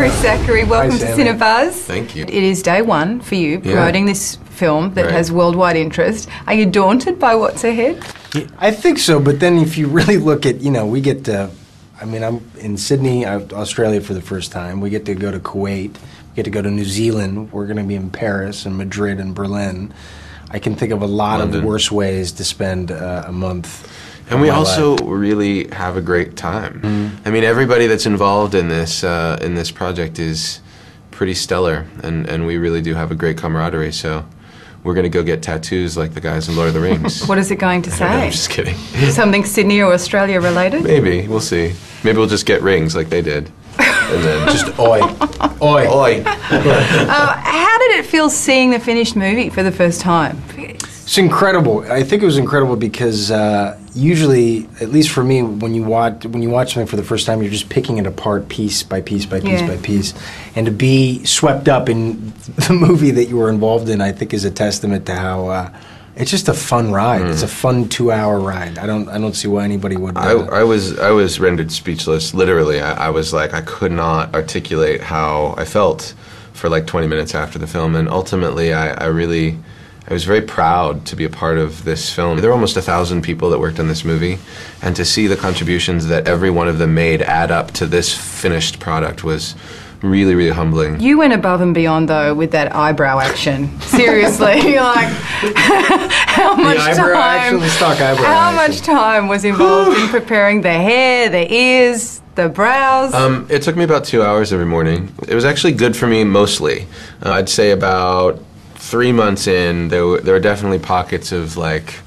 Chris Zachary, welcome to Cinebuzz. Thank you. It is day one for you promoting this film that has worldwide interest. Are you daunted by what's ahead? Yeah, I think so, but then if you really look at, we get to, I'm in Sydney, Australia for the first time. We get to go to Kuwait. We get to go to New Zealand. We're going to be in Paris and Madrid and Berlin. I can think of a lot of worse ways to spend a month. And we also really have a great time. I mean, everybody that's involved in this project is pretty stellar, and we really do have a great camaraderie. So we're going to go get tattoos like the guys in Lord of the Rings. What is it going to say? I'm just kidding. Something Sydney or Australia related? Maybe, we'll see. Maybe we'll just get rings like they did. And then just oi, oi, oi. How did it feel seeing the finished movie for the first time? It's incredible. I think it was incredible because usually, at least for me, when you watch something for the first time, you're just picking it apart piece by piece by piece by piece. And to be swept up in the movie that you were involved in, I think, is a testament to how it's just a fun ride. It's a fun 2-hour ride. I don't see why anybody would. I was rendered speechless. Literally, I was like, I could not articulate how I felt for like 20 minutes after the film, and ultimately, I was very proud to be a part of this film. There were almost 1,000 people that worked on this movie, and to see the contributions that every one of them made add up to this finished product was really, really humbling. You went above and beyond, though, with that eyebrow action. Seriously, like, how much time was involved in preparing the hair, the ears, the brows? It took me about 2 hours every morning. It was actually good for me mostly. I'd say about 3 months in, there were definitely pockets of like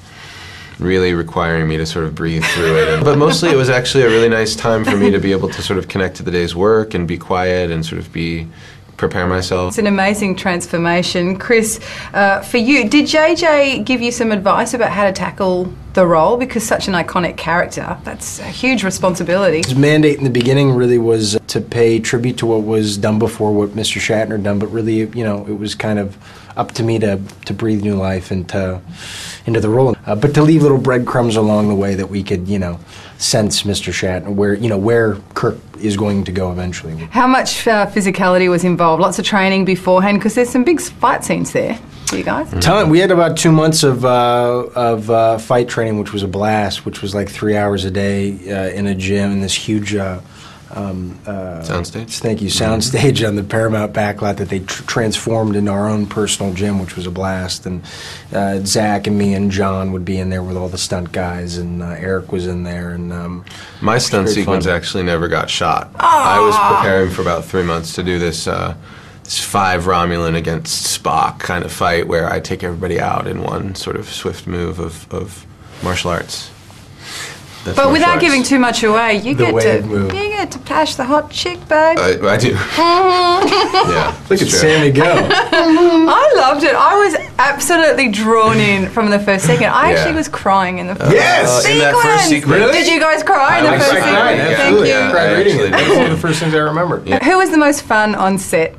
really requiring me to sort of breathe through it. But mostly it was actually a really nice time for me to be able to sort of connect to the day's work and be quiet and sort of prepare myself. It's an amazing transformation. Chris, for you, did JJ give you some advice about how to tackle the role? Because such an iconic character, that's a huge responsibility. His mandate in the beginning really was to pay tribute to what was done before, what Mr. Shatner done, but really, it was kind of up to me to breathe new life into the role. But to leave little breadcrumbs along the way that we could, sense Mr. Shatner, where Kirk is going to go eventually. How much physicality was involved? Lots of training beforehand, because there's some big fight scenes there for you guys. We had about 2 months of fight training, which was a blast, which was like 3 hours a day in a gym in this huge soundstage. Thank you, soundstage on the Paramount backlot that they transformed into our own personal gym, which was a blast. And Zach and me and John would be in there with all the stunt guys, and Eric was in there. And my stunt sequence actually never got shot. I was preparing for about 3 months to do this 5 Romulan against Spock kind of fight where I take everybody out in one sort of swift move of martial arts. But without giving too much away, you get to pash the hot chick, babe. I do. Yeah. Look at Sammy go. I loved it. I was absolutely drawn in from the first second. I actually was crying in the first sequence. In that first sequence. Really? Did you guys cry in the first sequence? Thank you. I cried reading it. That's one of the first things I remember. Yeah. Who was the most fun on set?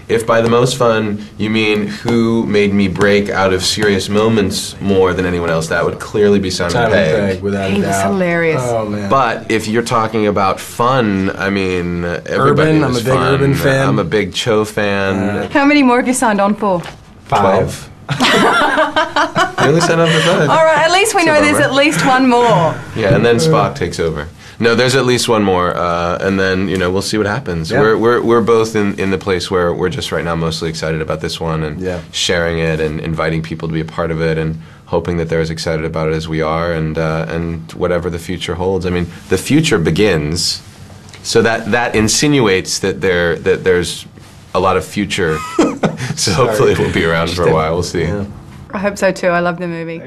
If by the most fun you mean who made me break out of serious moments more than anyone else, that would clearly be Simon Pegg. Without a doubt. He was hilarious. Oh, man. But if you're talking about fun, I mean, everybody I'm a big Urban fan. I'm a big Cho fan. How many more have you signed on for? 5. You only signed on for 5. All right, at least we know there's at least one more. Yeah, and then Spock takes over. No, there's at least one more, and then we'll see what happens. Yeah. We're both in the place where we're just right now mostly excited about this one and sharing it and inviting people to be a part of it and hoping that they're as excited about it as we are, and whatever the future holds. I mean, the future begins, so that insinuates that there's a lot of future. So hopefully we'll be around for a while. We'll see. I hope so too. I love the movie.